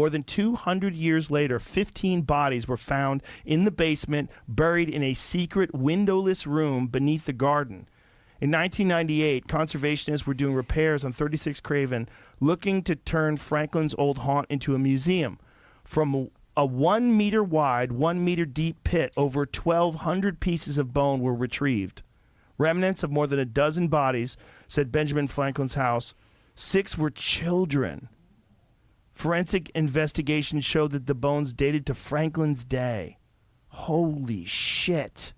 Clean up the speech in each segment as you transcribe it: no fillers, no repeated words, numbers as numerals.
More than 200 years later, 15 bodies were found in the basement, buried in a secret windowless room beneath the garden. In 1998, conservationists were doing repairs on 36 Craven, looking to turn Franklin's old haunt into a museum. From a 1 meter wide, 1 meter deep pit, over 1,200 pieces of bone were retrieved. Remnants of more than a dozen bodies, said Benjamin Franklin's house. 6 were children. Forensic investigation showed that the bones dated to Franklin's day. Holy shit.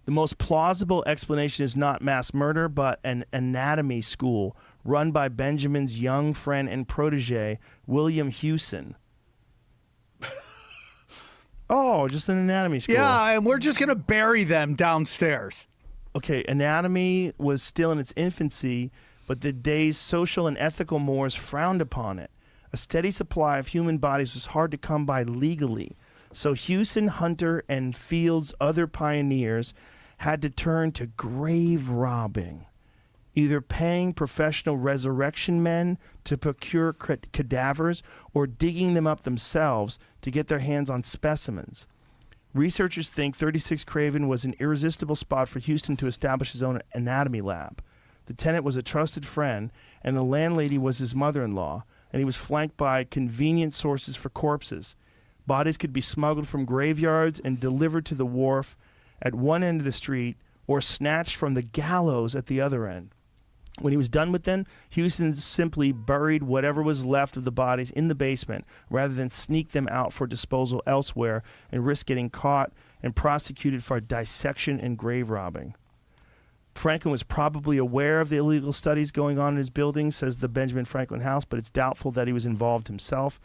The most plausible explanation is not mass murder, but an anatomy school run by Benjamin's young friend and protege, William Hewson. Oh, just an anatomy school. Yeah, and we're just going to bury them downstairs. Okay, anatomy was still in its infancy, but the day's social and ethical mores frowned upon it. A steady supply of human bodies was hard to come by legally. So Hewson, Hunter, and Field's other pioneers had to turn to grave robbing, either paying professional resurrection men to procure cadavers or digging them up themselves to get their hands on specimens. Researchers think 36 Craven was an irresistible spot for Houston to establish his own anatomy lab. The tenant was a trusted friend, and the landlady was his mother-in-law, and he was flanked by convenient sources for corpses. Bodies could be smuggled from graveyards and delivered to the wharf at one end of the street or snatched from the gallows at the other end. When he was done with them, Houston simply buried whatever was left of the bodies in the basement rather than sneak them out for disposal elsewhere and risk getting caught and prosecuted for dissection and grave robbing. Franklin was probably aware of the illegal studies going on in his building, says the Benjamin Franklin House, but it's doubtful that he was involved himself.